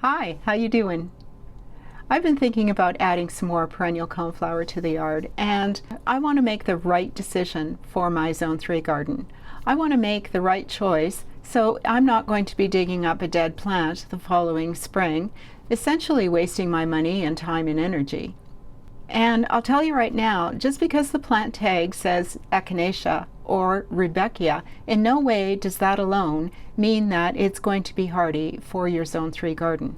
Hi, how you doing? I've been thinking about adding some more perennial coneflower to the yard, and I want to make the right decision for my Zone 3 garden. I want to make the right choice, so I'm not going to be digging up a dead plant the following spring, essentially wasting my money and time and energy. And I'll tell you right now, just because the plant tag says Echinacea or RUDBECKIA, in no way does that alone mean that it's going to be hardy for your Zone 3 garden.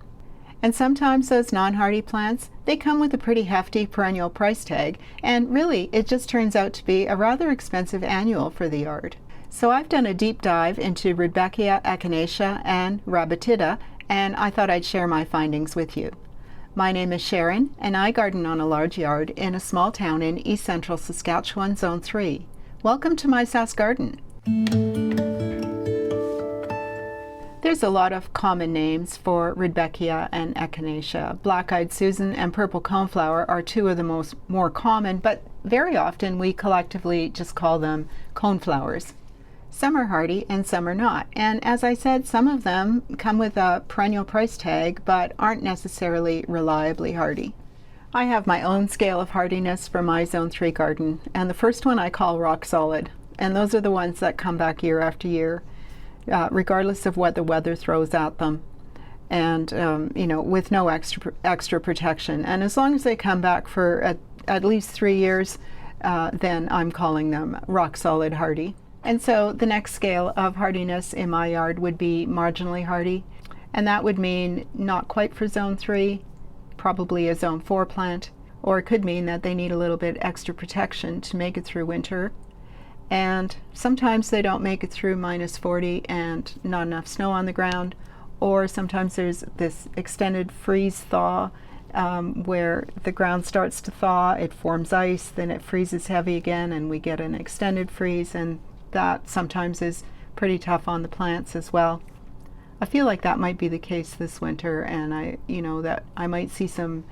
And sometimes those non-hardy plants, they come with a pretty hefty perennial price tag, and really it just turns out to be a rather expensive annual for the yard. So I've done a deep dive into RUDBECKIA, Echinacea, and Ratibida, and I thought I'd share my findings with you. My name is Sharon, and I garden on a large yard in a small town in east central Saskatchewan, Zone 3. Welcome to my Sask Garden. There's a lot of common names for RUDBECKIA and Echinacea. Black-eyed Susan and purple coneflower are two of the more common, but very often we collectively just call them coneflowers. Some are hardy and some are not. And as I said, some of them come with a perennial price tag but aren't necessarily reliably hardy. I have my own scale of hardiness for my Zone 3 garden, and the first one I call rock solid. And those are the ones that come back year after year, regardless of what the weather throws at them, and with no extra protection. And as long as they come back for at least 3 years, then I'm calling them rock solid hardy. And so the next scale of hardiness in my yard would be marginally hardy, and that would mean not quite for Zone 3, probably a Zone 4 plant, or it could mean that they need a little bit extra protection to make it through winter. And sometimes they don't make it through -40 and not enough snow on the ground, or sometimes there's this extended freeze thaw where the ground starts to thaw, it forms ice, then it freezes heavy again, and we get an extended freeze, and that sometimes is pretty tough on the plants as well. I feel like that might be the case this winter, and that I might see some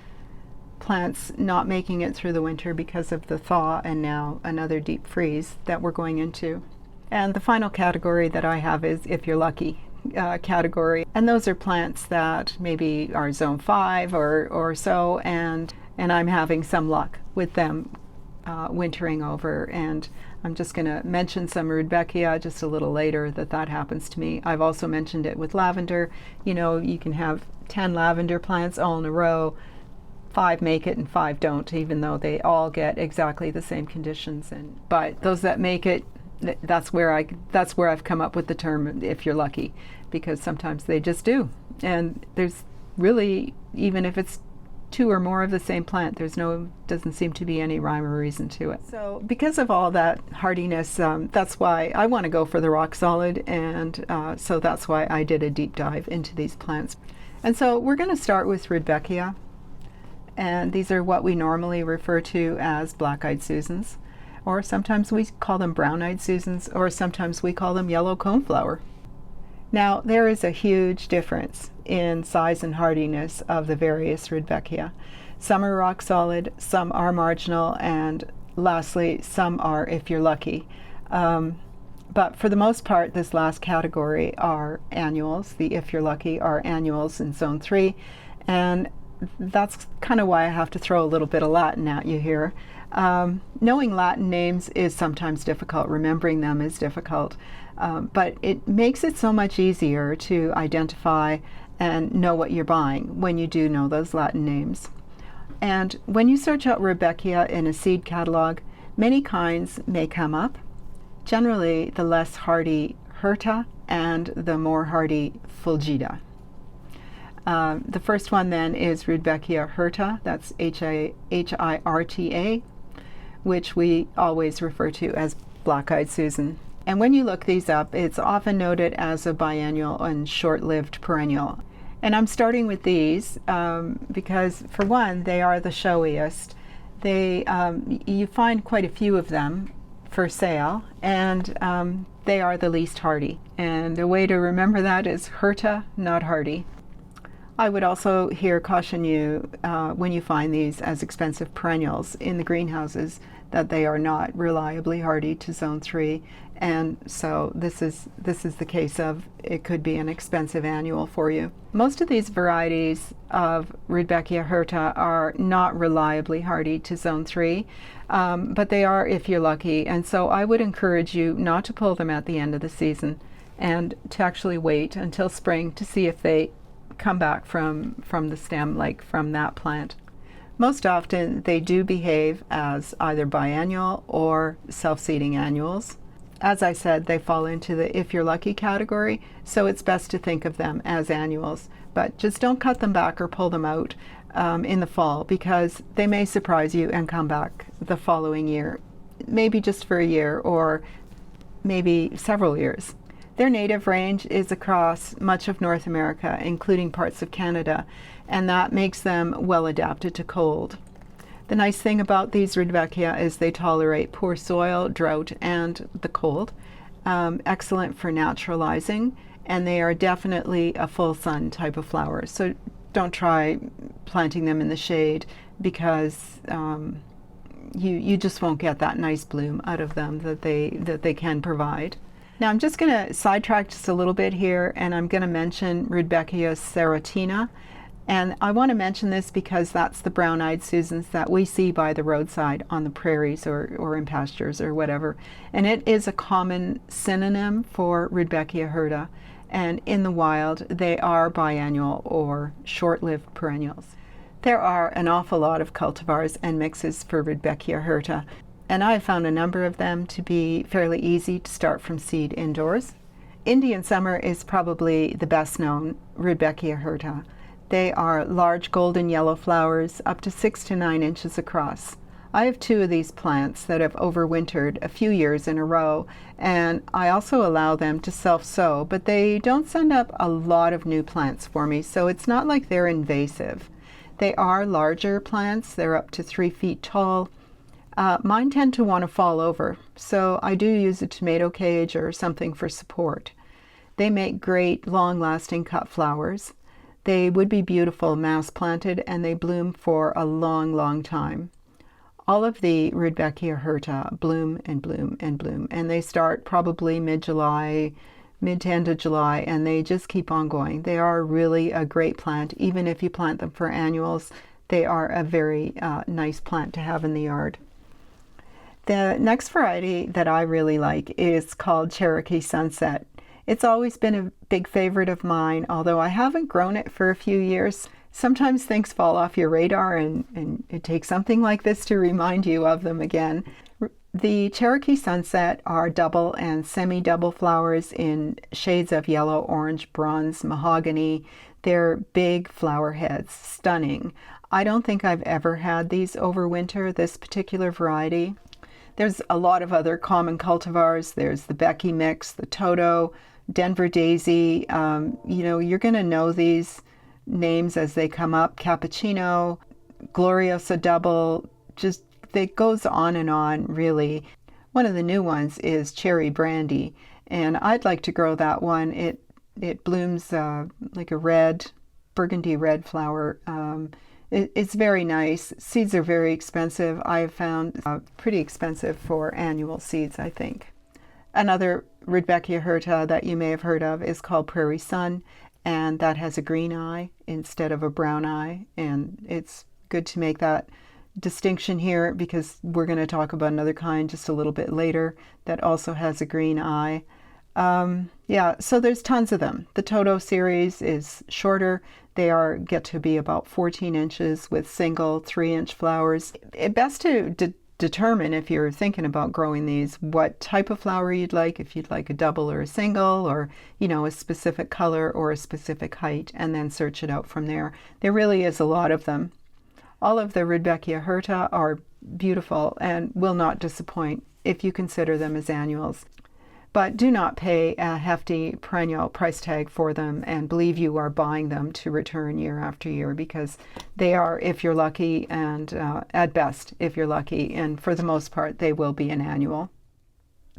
plants not making it through the winter because of the thaw and now another deep freeze that we're going into. And the final category that I have is if you're lucky category, and those are plants that maybe are Zone 5 or so, and I'm having some luck with them wintering over. And I'm just going to mention some RUDBECKIA just a little later that happens to me. I've also mentioned it with lavender. You can have 10 lavender plants all in a row, 5 make it and 5 don't, even though they all get exactly the same conditions. But those that make it, that's where I've come up with the term if you're lucky, because sometimes they just do. And there's really, even if it's 2 or more of the same plant, doesn't seem to be any rhyme or reason to it. So because of all that hardiness, that's why I want to go for the rock solid, and so that's why I did a deep dive into these plants. And so we're going to start with RUDBECKIA, and these are what we normally refer to as black-eyed Susans, or sometimes we call them brown-eyed Susans, or sometimes we call them yellow coneflower. Now, there is a huge difference in size and hardiness of the various RUDBECKIA. Some are rock solid, some are marginal, and lastly, some are if you're lucky. But for the most part, this last category are annuals. The if you're lucky are annuals in Zone 3, and that's kind of why I have to throw a little bit of Latin at you here. Knowing Latin names is sometimes difficult. Remembering them is difficult. But it makes it so much easier to identify and know what you're buying when you do know those Latin names. And when you search out RUDBECKIA in a seed catalog, many kinds may come up. Generally, the less hardy Hirta and the more hardy Fulgida. The first one then is RUDBECKIA Hirta, that's Hirta, which we always refer to as black-eyed Susan. And when you look these up, it's often noted as a biennial and short-lived perennial. And I'm starting with these because, for one, they are the showiest. You find quite a few of them for sale, and they are the least hardy. And the way to remember that is Hirta, not hardy. I would also here caution you when you find these as expensive perennials in the greenhouses that they are not reliably hardy to zone 3. And so this is the case of it could be an expensive annual for you. Most of these varieties of Rudbeckia hirta are not reliably hardy to zone 3, but they are if you're lucky. And so I would encourage you not to pull them at the end of the season and to actually wait until spring to see if they come back from the stem, like from that plant. Most often they do behave as either biennial or self-seeding annuals. As I said, they fall into the if you're lucky category, so it's best to think of them as annuals. But just don't cut them back or pull them out in the fall, because they may surprise you and come back the following year, maybe just for a year or maybe several years. Their native range is across much of North America, including parts of Canada, and that makes them well adapted to cold. The nice thing about these Rudbeckia is they tolerate poor soil, drought, and the cold. Excellent for naturalizing, and they are definitely a full sun type of flower. So don't try planting them in the shade, because you just won't get that nice bloom out of them that they can provide. Now I'm just going to sidetrack just a little bit here, and I'm going to mention Rudbeckia serratina. And I want to mention this because that's the brown-eyed Susans that we see by the roadside on the prairies or in pastures or whatever. And it is a common synonym for Rudbeckia hirta. And in the wild, they are biennial or short-lived perennials. There are an awful lot of cultivars and mixes for Rudbeckia hirta, and I found a number of them to be fairly easy to start from seed indoors. Indian Summer is probably the best known Rudbeckia hirta. They are large golden yellow flowers up to 6 to 9 inches across. I have 2 of these plants that have overwintered a few years in a row, and I also allow them to self-sow, but they don't send up a lot of new plants for me, so it's not like they're invasive. They are larger plants. They're up to 3 feet tall. Mine tend to want to fall over, so I do use a tomato cage or something for support. They make great long-lasting cut flowers. They would be beautiful mass planted, and they bloom for a long, long time. All of the Rudbeckia hirta bloom and bloom and bloom, and they start probably mid-July, mid to end of July, and they just keep on going. They are really a great plant. Even if you plant them for annuals, they are a very nice plant to have in the yard. The next variety that I really like is called Cherokee Sunset. It's always been a big favorite of mine, although I haven't grown it for a few years. Sometimes things fall off your radar, and it takes something like this to remind you of them again. The Cherokee Sunset are double and semi-double flowers in shades of yellow, orange, bronze, mahogany. They're big flower heads, stunning. I don't think I've ever had these overwinter, this particular variety. There's a lot of other common cultivars. There's the Becky mix, the Toto, Denver Daisy. You're going to know these names as they come up. Cappuccino, Gloriosa Double, just it goes on and on, really. One of the new ones is Cherry Brandy, and I'd like to grow that one. It blooms like a red, burgundy red flower. It's very nice. Seeds are very expensive. I've found pretty expensive for annual seeds, I think. Another Rudbeckia hirta that you may have heard of is called Prairie Sun, and that has a green eye instead of a brown eye, and it's good to make that distinction here because we're going to talk about another kind just a little bit later that also has a green eye. So there's tons of them. The Toto series is shorter. They get to be about 14 inches with single 3-inch flowers. It's best to determine, if you're thinking about growing these, what type of flower you'd like, if you'd like a double or a single, or a specific color or a specific height, and then search it out from there. There really is a lot of them. All of the Rudbeckia hirta are beautiful and will not disappoint if you consider them as annuals. But do not pay a hefty perennial price tag for them and believe you are buying them to return year after year, because they are, if you're lucky, and at best, if you're lucky, and for the most part, they will be an annual.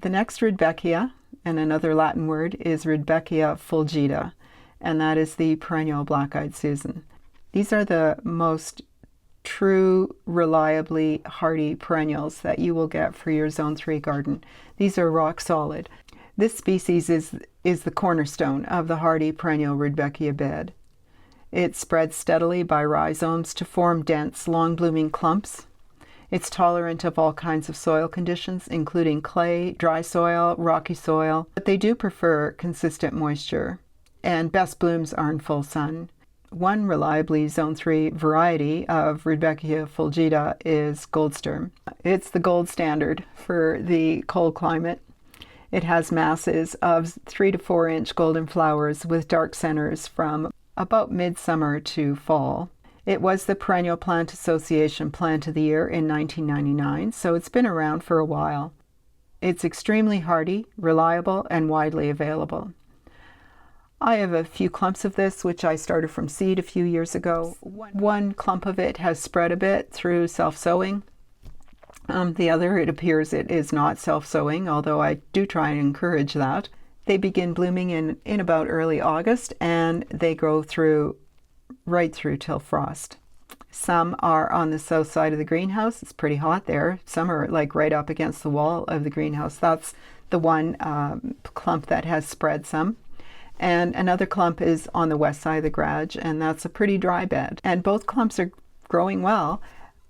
The next Rudbeckia, and another Latin word, is Rudbeckia fulgida, and that is the perennial black-eyed Susan. These are the most true, reliably hardy perennials that you will get for your Zone 3 garden. These are rock solid. This species is the cornerstone of the hardy perennial Rudbeckia bed. It spreads steadily by rhizomes to form dense, long-blooming clumps. It's tolerant of all kinds of soil conditions, including clay, dry soil, rocky soil, but they do prefer consistent moisture, and best blooms are in full sun. One reliably Zone 3 variety of Rudbeckia fulgida is Goldsturm. It's the gold standard for the cold climate. It has masses of 3 to 4 inch golden flowers with dark centers from about midsummer to fall. It was the Perennial Plant Association Plant of the Year in 1999, so it's been around for a while. It's extremely hardy, reliable, and widely available. I have a few clumps of this, which I started from seed a few years ago. One clump of it has spread a bit through self-sowing. The other, it appears it is not self-sowing, although I do try and encourage that. They begin blooming in about early August, and they grow right through till frost. Some are on the south side of the greenhouse. It's pretty hot there. Some are like right up against the wall of the greenhouse. That's the one clump that has spread some. And another clump is on the west side of the garage, and that's a pretty dry bed. And both clumps are growing well.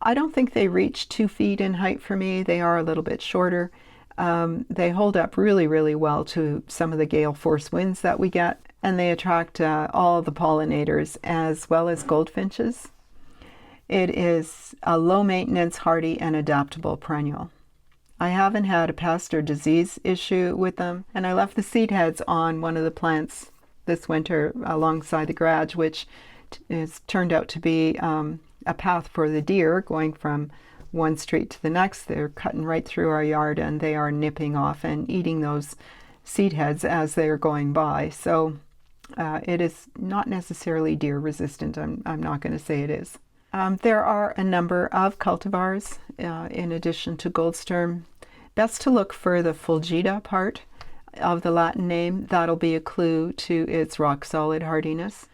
I don't think they reach 2 feet in height for me. They are a little bit shorter. They hold up really, really well to some of the gale force winds that we get, and they attract all the pollinators as well as goldfinches. It is a low maintenance, hardy, and adaptable perennial. I haven't had a pest or disease issue with them, and I left the seed heads on one of the plants this winter alongside the garage, which has turned out to be a path for the deer going from one street to the next. They're cutting right through our yard, and they are nipping off and eating those seed heads as they are going by. So it is not necessarily deer resistant. I'm not going to say it is. There are a number of cultivars in addition to Goldsturm. Best to look for the fulgida part of the Latin name. That'll be a clue to its rock solid hardiness.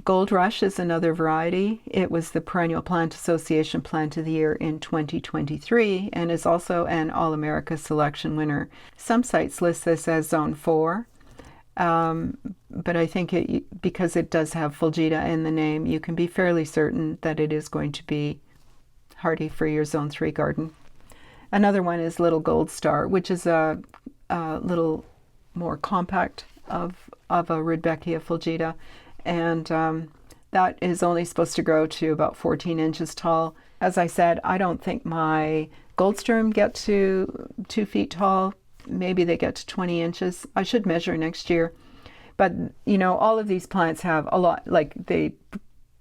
Gold Rush is another variety. It was the Perennial Plant Association Plant of the Year in 2023 and is also an All-America Selection winner. Some sites list this as Zone 4, but I think because it does have fulgida in the name, you can be fairly certain that it is going to be hardy for your Zone 3 garden. Another one is Little Gold Star, which is a little more compact of a Rudbeckia fulgida. And that is only supposed to grow to about 14 inches tall. As I said, I don't think my Goldsturm get to 2 feet tall. Maybe they get to 20 inches. I should measure next year. But, you know, all of these plants have a lot, like they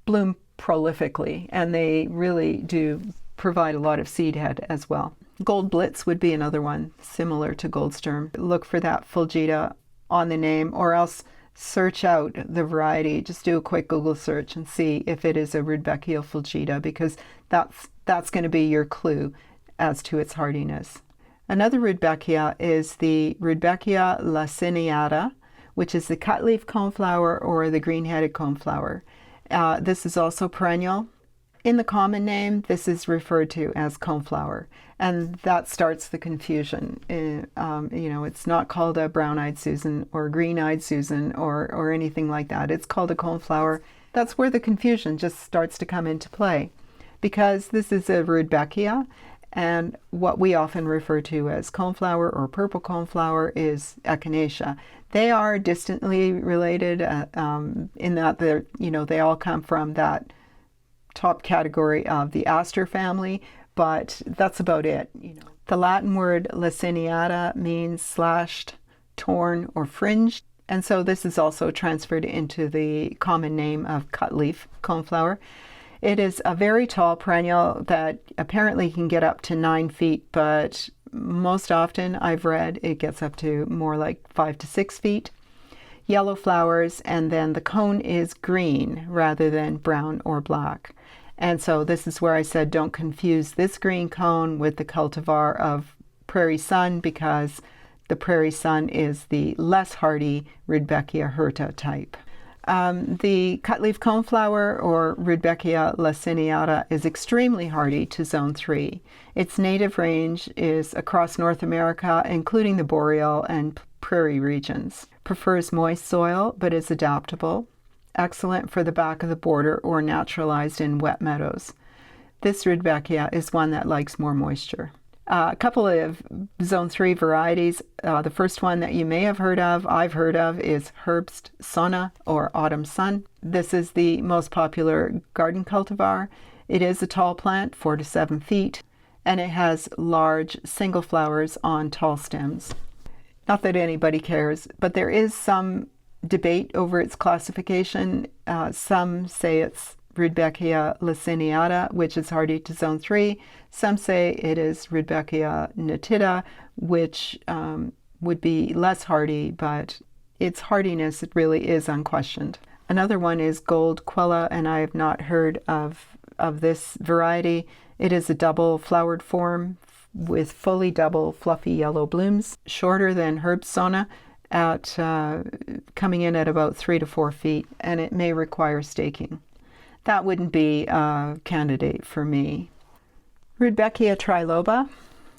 bloom prolifically, and they really do provide a lot of seed head as well. Gold Blitz would be another one, similar to Goldsturm. Look for that fulgida on the name, or else search out the variety. Just do a quick Google search and see if it is a Rudbeckia fulgida, because that's going to be your clue as to its hardiness. Another Rudbeckia is the Rudbeckia laciniata, which is the cutleaf coneflower or the green-headed coneflower. This is also perennial. In the common name, this is referred to as coneflower, and that starts the confusion. You know, it's not called a brown-eyed Susan or green-eyed Susan or anything like that. It's called a coneflower. That's where the confusion just starts to come into play, because this is a Rudbeckia, and what we often refer to as coneflower or purple coneflower is Echinacea. They are distantly related in that they're, you know, they all come from that top category of the aster family, but that's about it. You know, the Latin word laciniata means slashed, torn, or fringed, and so this is also transferred into the common name of cutleaf coneflower. It is a very tall perennial that apparently can get up to 9 feet, but most often I've read it gets up to more like 5 to 6 feet. Yellow flowers, and then the cone is green rather than brown or black. And so this is where I said don't confuse this green cone with the cultivar of Prairie Sun, because the Prairie Sun is the less hardy Rudbeckia hirta type. The cutleaf coneflower, or Rudbeckia laciniata, is extremely hardy to Zone 3. Its native range is across North America, including the boreal and prairie regions. Prefers moist soil, but is adaptable. Excellent for the back of the border or naturalized in wet meadows. This Rudbeckia is one that likes more moisture. A couple of Zone 3 varieties. The first one that you may have heard of, I've heard of, is Herbst Sonna, or Autumn Sun. This is the most popular garden cultivar. It is a tall plant, 4 to 7 feet, and it has large single flowers on tall stems. Not that anybody cares, but there is some debate over its classification. Some say it's Rudbeckia laciniata, which is hardy to Zone 3. Some say it is Rudbeckia nitida, which would be less hardy, but its hardiness really is unquestioned. Another one is Gold Quella, and I have not heard of this variety. It is a double flowered form with fully double fluffy yellow blooms, shorter than Herbst Sonna, at coming in at about 3 to 4 feet, and it may require staking. That wouldn't be a candidate for me. Rudbeckia triloba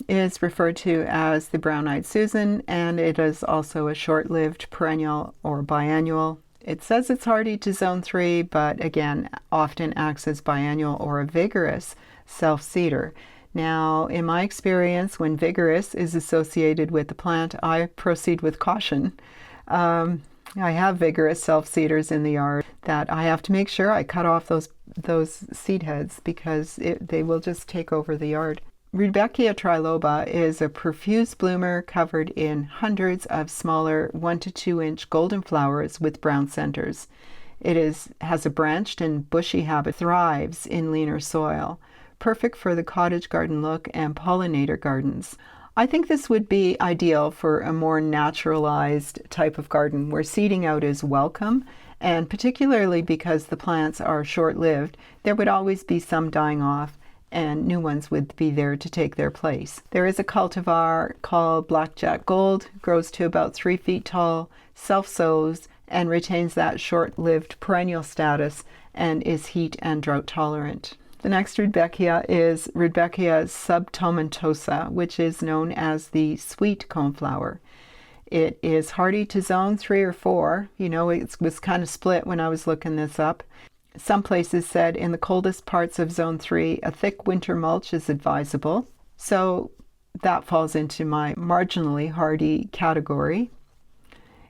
is referred to as the brown-eyed Susan, and it is also a short-lived perennial or biannual. It says it's hardy to Zone 3, but again, often acts as biannual or a vigorous self-seeder. Now, in my experience, when vigorous is associated with the plant, I proceed with caution. I have vigorous self-seeders in the yard that I have to make sure I cut off those seed heads because they will just take over the yard. Rudbeckia triloba is a profuse bloomer covered in hundreds of smaller 1 to 2 inch golden flowers with brown centers. It has a branched and bushy habit, thrives in leaner soil, perfect for the cottage garden look and pollinator gardens. I think this would be ideal for a more naturalized type of garden where seeding out is welcome, and particularly because the plants are short-lived, there would always be some dying off and new ones would be there to take their place. There is a cultivar called Blackjack Gold, grows to about 3 feet tall, self-sows, and retains that short-lived perennial status and is heat and drought tolerant. The next Rudbeckia is Rudbeckia subtomentosa, which is known as the sweet coneflower. It is hardy to Zone 3 or 4. You know, it was kind of split when I was looking this up. Some places said in the coldest parts of Zone 3, a thick winter mulch is advisable. So that falls into my marginally hardy category.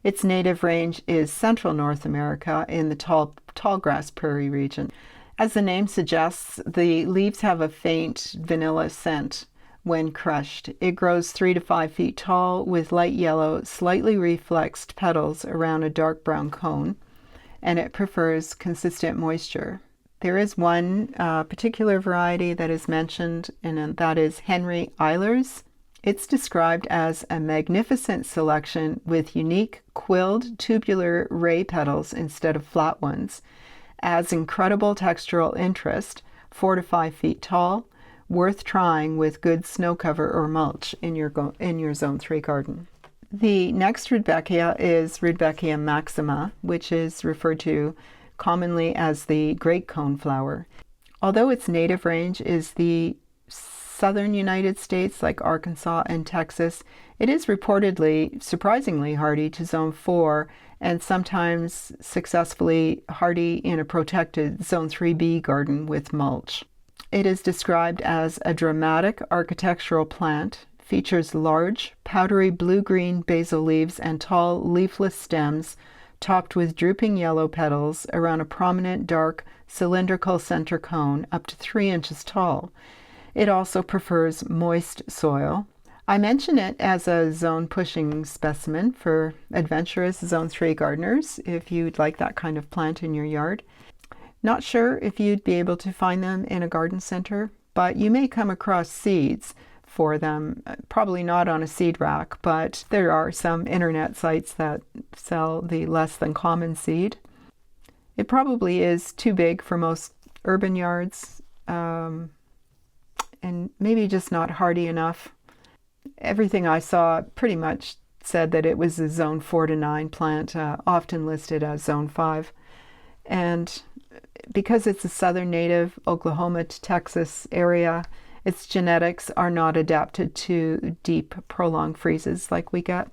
Its native range is central North America in the tall grass prairie region. As the name suggests, the leaves have a faint vanilla scent when crushed. It grows 3 to 5 feet tall with light yellow, slightly reflexed petals around a dark brown cone, and it prefers consistent moisture. There is one particular variety that is mentioned, and that is Henry Eilers. It's described as a magnificent selection with unique quilled tubular ray petals instead of flat ones. Adds incredible textural interest, 4 to 5 feet tall, worth trying with good snow cover or mulch in your Zone 3 garden. The next Rudbeckia is Rudbeckia maxima, which is referred to commonly as the great coneflower. Although its native range is the southern United States, like Arkansas and Texas, it is reportedly surprisingly hardy to Zone 4 and sometimes successfully hardy in a protected Zone 3B garden with mulch. It is described as a dramatic architectural plant, features large, powdery blue-green basal leaves and tall, leafless stems topped with drooping yellow petals around a prominent, dark, cylindrical center cone up to 3 inches tall. It also prefers moist soil. I mention it as a zone-pushing specimen for adventurous Zone 3 gardeners if you'd like that kind of plant in your yard. Not sure if you'd be able to find them in a garden center, but you may come across seeds for them. Probably not on a seed rack, but there are some internet sites that sell the less than common seed. It probably is too big for most urban yards, and maybe just not hardy enough. Everything I saw pretty much said that it was a Zone 4 to 9 plant, often listed as Zone 5. And because it's a southern native, Oklahoma to Texas area, its genetics are not adapted to deep, prolonged freezes like we get.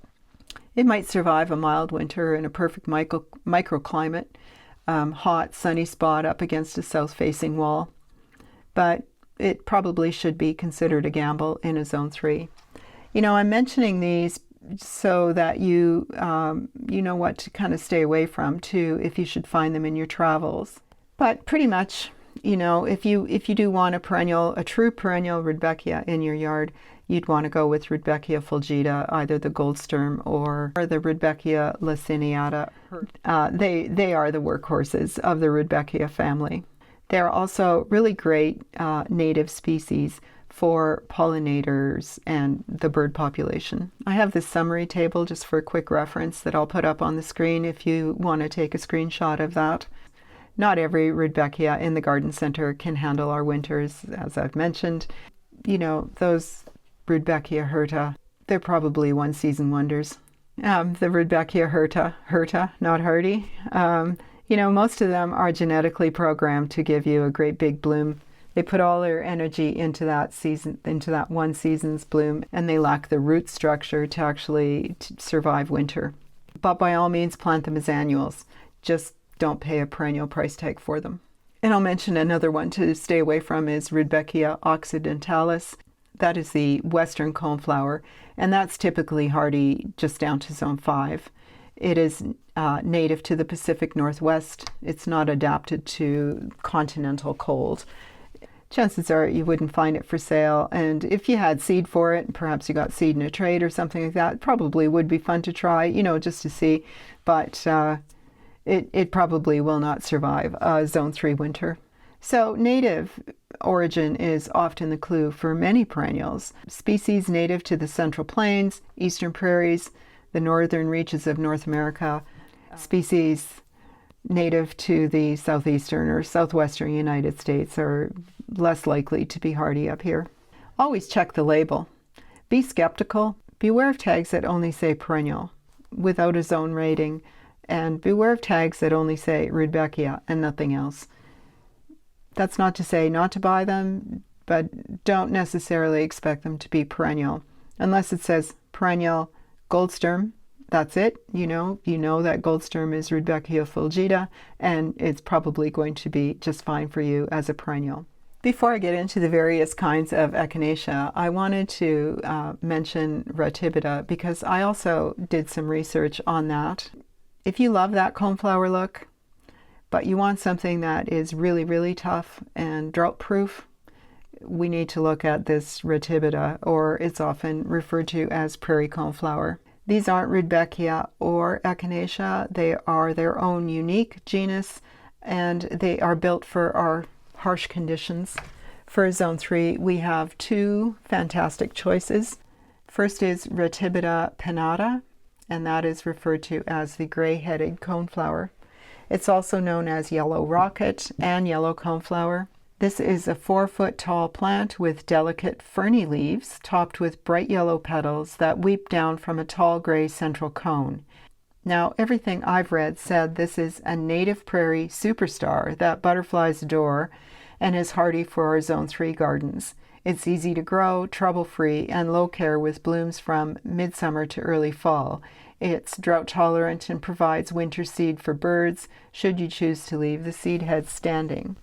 It might survive a mild winter in a perfect microclimate, hot, sunny spot up against a south-facing wall, but it probably should be considered a gamble in a Zone 3. You know, I'm mentioning these so that you know what to kind of stay away from too, if you should find them in your travels. But pretty much, you know, if you do want a true perennial Rudbeckia in your yard, you'd want to go with Rudbeckia fulgida, either the Goldsturm or the Rudbeckia laciniata. They are the workhorses of the Rudbeckia family. They're also really great native species for pollinators and the bird population. I have this summary table just for a quick reference that I'll put up on the screen if you want to take a screenshot of that. Not every Rudbeckia in the garden center can handle our winters, as I've mentioned. You know, those Rudbeckia hirta, they're probably one-season wonders. The Rudbeckia hirta, not hardy. You know, most of them are genetically programmed to give you a great big bloom. They put all their energy into that one season's bloom, and they lack the root structure to actually survive winter. But by all means, plant them as annuals. Just don't pay a perennial price tag for them. And I'll mention another one to stay away from is Rudbeckia occidentalis. That is the western coneflower, and that's typically hardy just down to Zone 5. It is native to the Pacific Northwest. It's not adapted to continental cold. Chances are you wouldn't find it for sale, and if you had seed for it, perhaps you got seed in a trade or something like that, probably would be fun to try, you know, just to see, but it probably will not survive a Zone 3 winter. So native origin is often the clue for many perennials. Species native to the Central Plains, Eastern Prairies, the northern reaches of North America, species native to the southeastern or southwestern United States are less likely to be hardy up here. Always check the label. Be skeptical. Beware of tags that only say perennial without a zone rating, and beware of tags that only say Rudbeckia and nothing else. That's not to say not to buy them, but don't necessarily expect them to be perennial. Unless it says perennial Goldsturm, that's it. You know that Goldsturm is Rudbeckia fulgida, and it's probably going to be just fine for you as a perennial. Before I get into the various kinds of Echinacea, I wanted to mention Ratibida because I also did some research on that. If you love that coneflower look, but you want something that is really, really tough and drought-proof, we need to look at this Ratibida, or it's often referred to as prairie coneflower. These aren't Rudbeckia or Echinacea. They are their own unique genus, and they are built for our harsh conditions. For Zone 3, we have two fantastic choices. First is Ratibida pinnata, and that is referred to as the gray-headed coneflower. It's also known as yellow rocket and yellow coneflower. This is a 4-foot tall plant with delicate ferny leaves topped with bright yellow petals that weep down from a tall gray central cone. Now, everything I've read said this is a native prairie superstar that butterflies adore and is hardy for our Zone 3 gardens. It's easy to grow, trouble-free, and low care with blooms from midsummer to early fall. It's drought tolerant and provides winter seed for birds should you choose to leave the seed heads standing.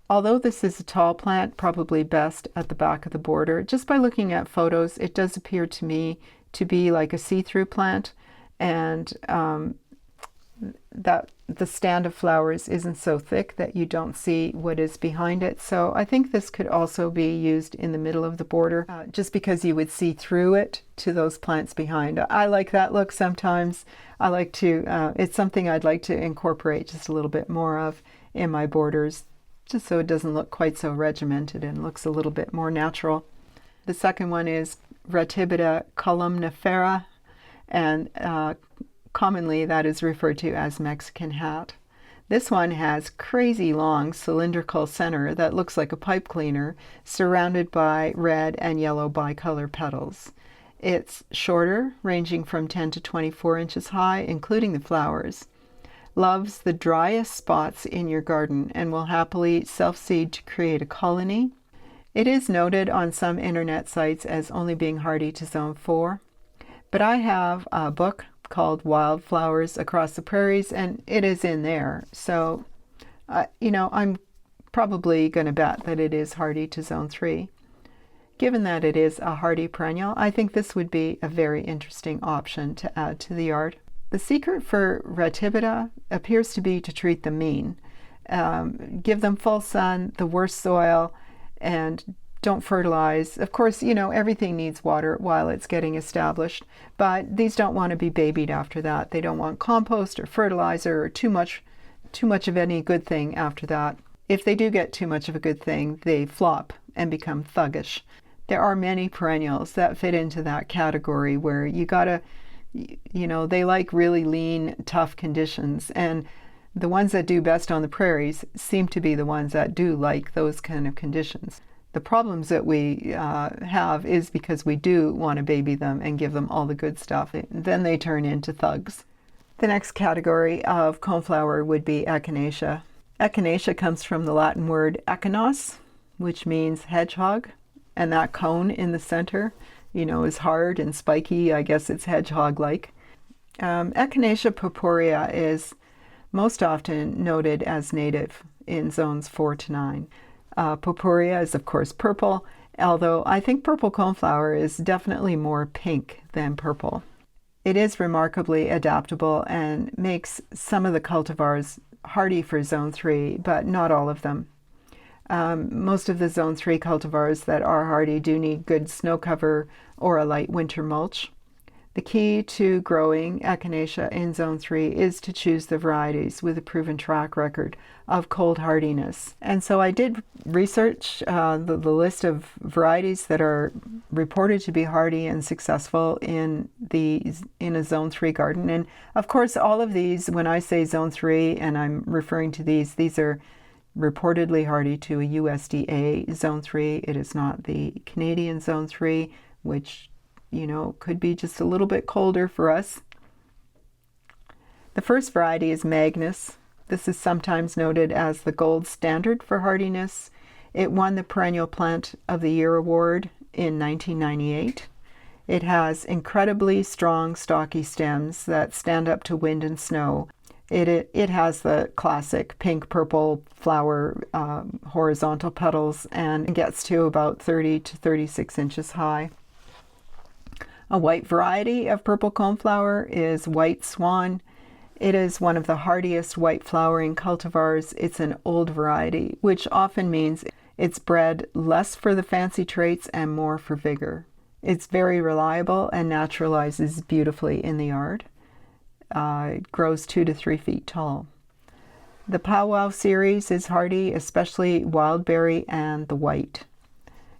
Although this is a tall plant, probably best at the back of the border, just by looking at photos, it does appear to me to be like a see-through plant, and that the stand of flowers isn't so thick that you don't see what is behind it. So I think this could also be used in the middle of the border, just because you would see through it to those plants behind. I like that look sometimes. I like to, it's something I'd like to incorporate just a little bit more of in my borders, just so it doesn't look quite so regimented and looks a little bit more natural. The second one is Ratibida columnifera, and commonly that is referred to as Mexican hat. This one has crazy long cylindrical center that looks like a pipe cleaner, surrounded by red and yellow bicolor petals. It's shorter, ranging from 10 to 24 inches high, including the flowers. loves the driest spots in your garden and will happily self-seed to create a colony. It is noted on some internet sites as only being hardy to zone 4, but I have a book called Wildflowers Across the Prairies, and it is in there. So, I'm probably going to bet that it is hardy to zone 3. Given that it is a hardy perennial, I think this would be a very interesting option to add to the yard. The secret for ratibida appears to be to treat them mean. Give them full sun, the worst soil, and don't fertilize. Of course, everything needs water while it's getting established, but these don't want to be babied after that. They don't want compost or fertilizer or too much of any good thing after that. If they do get too much of a good thing, they flop and become thuggish. There are many perennials that fit into that category where you gotta, they like really lean, tough conditions, and the ones that do best on the prairies seem to be the ones that do like those kind of conditions. The problems that we have is because we do want to baby them and give them all the good stuff. Then they turn into thugs. The next category of coneflower would be Echinacea. Echinacea comes from the Latin word echinos, which means hedgehog, and that cone in the center, is hard and spiky. I guess it's hedgehog-like. Echinacea purpurea is most often noted as native in zones 4 to 9. Purpurea is, of course, purple, although I think purple coneflower is definitely more pink than purple. It is remarkably adaptable and makes some of the cultivars hardy for zone 3, but not all of them. Most of the zone 3 cultivars that are hardy do need good snow cover or a light winter mulch. The key to growing Echinacea in zone 3 is to choose the varieties with a proven track record of cold hardiness. And so I did research the list of varieties that are reported to be hardy and successful in a zone 3 garden. And of course, all of these, when I say zone 3 and I'm referring to these are reportedly hardy to a USDA zone 3. It is not the Canadian zone 3, which could be just a little bit colder for us. The first variety is Magnus. This is sometimes noted as the gold standard for hardiness. It won the Perennial Plant of the Year award in 1998. It has incredibly strong, stocky stems that stand up to wind and snow. It has the classic pink-purple flower horizontal petals and gets to about 30 to 36 inches high. A white variety of purple coneflower is White Swan. It is one of the hardiest white flowering cultivars. It's an old variety, which often means it's bred less for the fancy traits and more for vigor. It's very reliable and naturalizes beautifully in the yard. It grows 2 to 3 feet tall. The Powwow series is hardy, especially Wildberry and the White.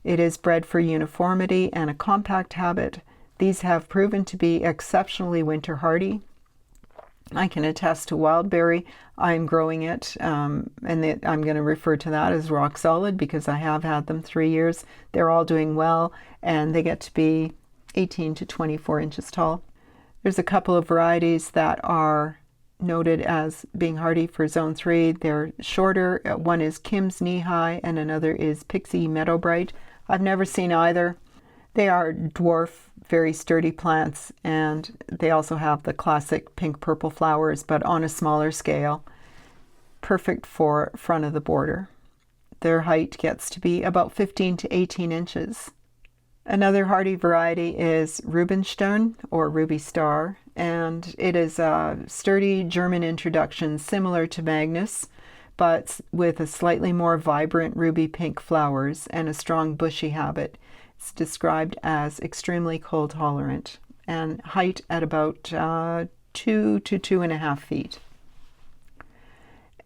It is bred for uniformity and a compact habit. These have proven to be exceptionally winter hardy. I can attest to Wildberry. I'm growing it, and I'm going to refer to that as rock solid because I have had them 3 years. They're all doing well, and they get to be 18 to 24 inches tall. There's a couple of varieties that are noted as being hardy for zone 3. They're shorter. One is Kim's Knee High, and another is Pixie Meadow Bright. I've never seen either. They are dwarf, very sturdy plants, and they also have the classic pink-purple flowers, but on a smaller scale, perfect for front of the border. Their height gets to be about 15 to 18 inches. Another hardy variety is Rubenstein, or Ruby Star, and it is a sturdy German introduction similar to Magnus, but with a slightly more vibrant ruby pink flowers and a strong bushy habit. It's described as extremely cold tolerant and height at about 2 to 2.5 feet.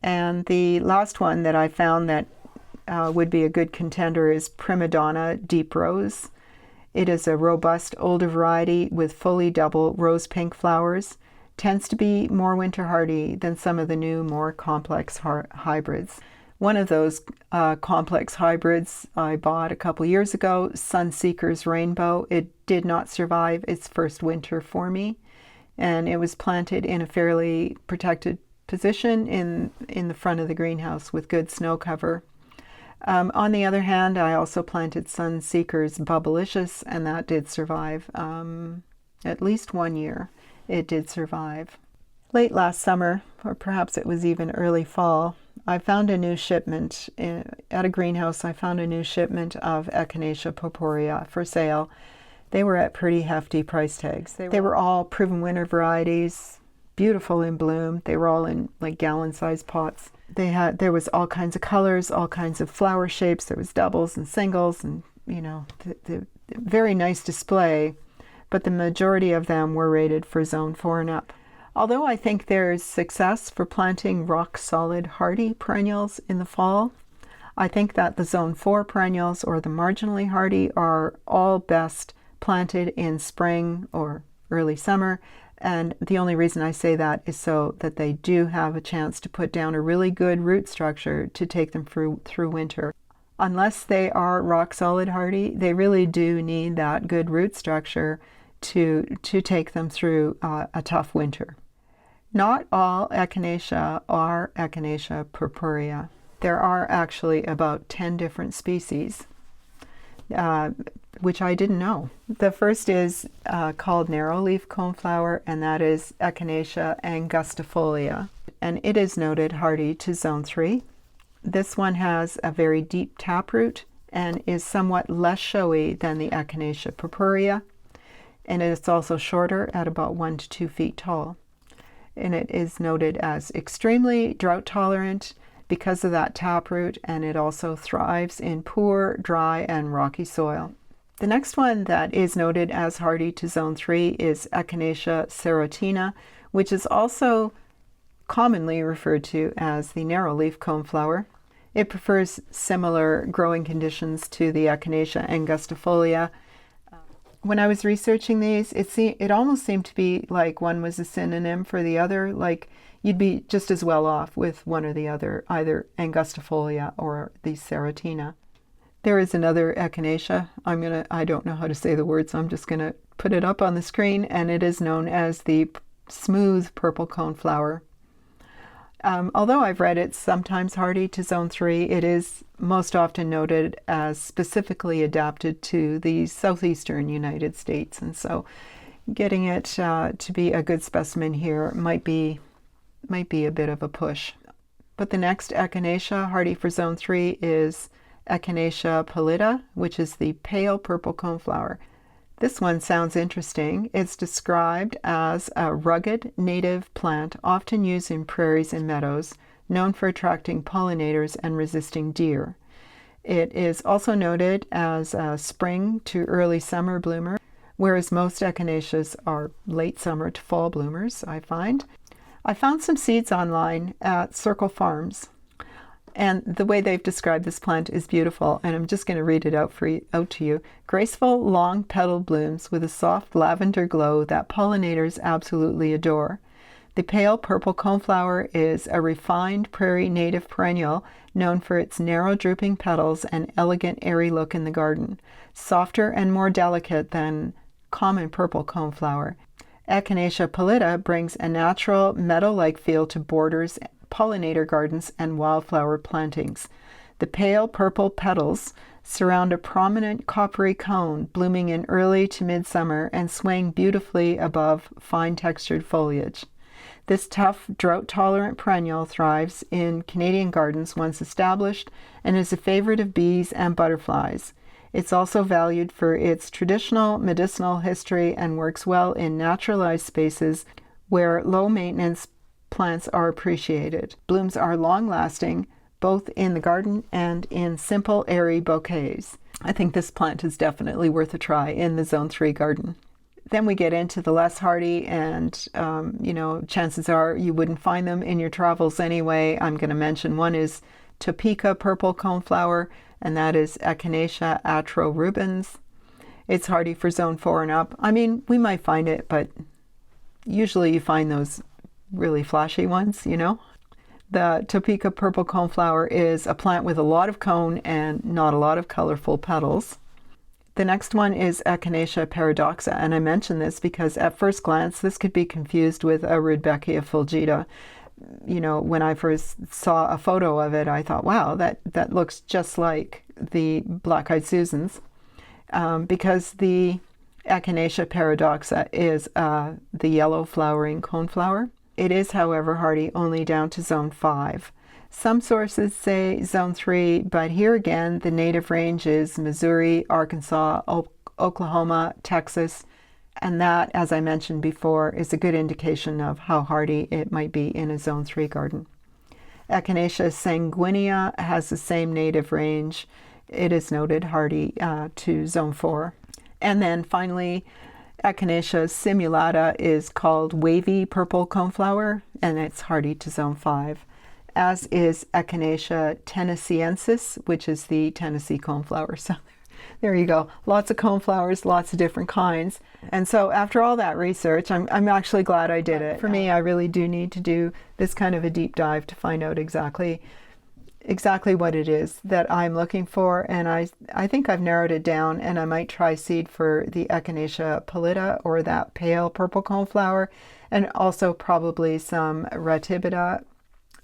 And the last one that I found that would be a good contender is Prima Donna Deep Rose. It is a robust older variety with fully double rose pink flowers. Tends to be more winter hardy than some of the new, more complex hybrids. One of those complex hybrids I bought a couple years ago, Sunseeker's Rainbow. It did not survive its first winter for me, and it was planted in a fairly protected position in the front of the greenhouse with good snow cover. On the other hand, I also planted Sunseeker's Bubblicious, and that did survive. At least 1 year it did survive. Late last summer, or perhaps it was even early fall, I found a new shipment at a greenhouse. I found a new shipment of Echinacea purpurea for sale. They were at pretty hefty price tags. They were all proven winter varieties, beautiful in bloom. They were all in like gallon-sized pots. There was all kinds of colors, all kinds of flower shapes. There was doubles and singles, and the very nice display. But the majority of them were rated for zone 4 and up. Although I think there's success for planting rock-solid hardy perennials in the fall, I think that the zone 4 perennials or the marginally hardy are all best planted in spring or early summer. And the only reason I say that is so that they do have a chance to put down a really good root structure to take them through winter. Unless they are rock-solid hardy, they really do need that good root structure to take them through a tough winter. Not all Echinacea are Echinacea purpurea. There are actually about 10 different species, which I didn't know. The first is called narrow-leaf coneflower, and that is Echinacea angustifolia, and it is noted hardy to zone 3. This one has a very deep taproot and is somewhat less showy than the Echinacea purpurea, and it's also shorter at about 1 to 2 feet tall. And it is noted as extremely drought tolerant because of that taproot, and it also thrives in poor, dry, and rocky soil. The next one that is noted as hardy to zone 3 is Echinacea serotina, which is also commonly referred to as the narrow-leaf coneflower. It prefers similar growing conditions to the Echinacea angustifolia. When I was researching these, it almost seemed to be like one was a synonym for the other, like you'd be just as well off with one or the other, either angustifolia or the serotina. There is another Echinacea. I don't know how to say the word, so I'm just going to put it up on the screen, and it is known as the smooth purple coneflower. Although I've read it's sometimes hardy to zone 3, it is most often noted as specifically adapted to the southeastern United States, and so getting it to be a good specimen here might be a bit of a push. But the next Echinacea hardy for zone 3 is Echinacea pallida, which is the pale purple coneflower. This one sounds interesting. It's described as a rugged native plant often used in prairies and meadows, known for attracting pollinators and resisting deer. It is also noted as a spring to early summer bloomer, whereas most Echinaceas are late summer to fall bloomers, I find. I found some seeds online at Circle Farms, and the way they've described this plant is beautiful, and I'm just going to read it out to you. Graceful, long-petaled blooms with a soft lavender glow that pollinators absolutely adore. The pale purple coneflower is a refined prairie native perennial known for its narrow drooping petals and elegant airy look in the garden, softer and more delicate than common purple coneflower. Echinacea pallida brings a natural meadow-like feel to borders, pollinator gardens, and wildflower plantings. The pale purple petals surround a prominent coppery cone blooming in early to midsummer and swaying beautifully above fine-textured foliage. This tough, drought-tolerant perennial thrives in Canadian gardens once established and is a favorite of bees and butterflies. It's also valued for its traditional medicinal history and works well in naturalized spaces where low-maintenance plants are appreciated. Blooms are long-lasting, both in the garden and in simple, airy bouquets. I think this plant is definitely worth a try in the Zone 3 garden. Then we get into the less hardy, and chances are you wouldn't find them in your travels anyway. I'm going to mention one is Topeka purple coneflower, and that is Echinacea atrorubens. It's hardy for Zone 4 and up. I mean, we might find it, but usually you find those really flashy ones, The Topeka purple coneflower is a plant with a lot of cone and not a lot of colorful petals. The next one is Echinacea paradoxa, and I mention this because at first glance this could be confused with a Rudbeckia fulgida. you know, when I first saw a photo of it, I thought, wow, that looks just like the black-eyed Susans, because the Echinacea paradoxa is the yellow flowering coneflower. It is, however, hardy only down to zone 5. Some sources say zone 3, but here again, the native range is Missouri, Arkansas, Oklahoma, Texas, and that, as I mentioned before, is a good indication of how hardy it might be in a zone 3 garden. Echinacea sanguinea has the same native range. It is noted hardy to zone 4. And then finally, Echinacea simulata is called wavy purple coneflower, and it's hardy to zone 5, as is Echinacea tennesseeensis, which is the Tennessee coneflower. So there you go. Lots of coneflowers, lots of different kinds. And so after all that research, I'm actually glad I did it. For me, I really do need to do this kind of a deep dive to find out exactly what it is that I'm looking for, and I think I've narrowed it down, and I might try seed for the Echinacea pallida, or that pale purple coneflower, and also probably some ratibida,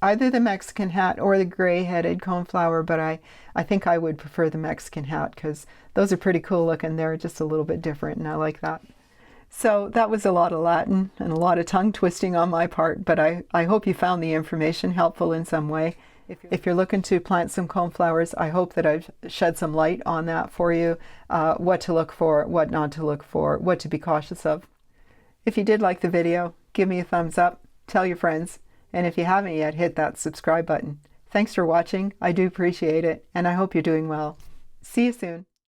either the Mexican hat or the gray-headed coneflower, but I think I would prefer the Mexican hat because those are pretty cool looking. They're just a little bit different, and I like that. So that was a lot of Latin and a lot of tongue twisting on my part, but I hope you found the information helpful in some way. If you're looking to plant some coneflowers, I hope that I've shed some light on that for you, what to look for, what not to look for, what to be cautious of. If you did like the video, give me a thumbs up, tell your friends, and if you haven't yet, hit that subscribe button. Thanks for watching. I do appreciate it, and I hope you're doing well. See you soon.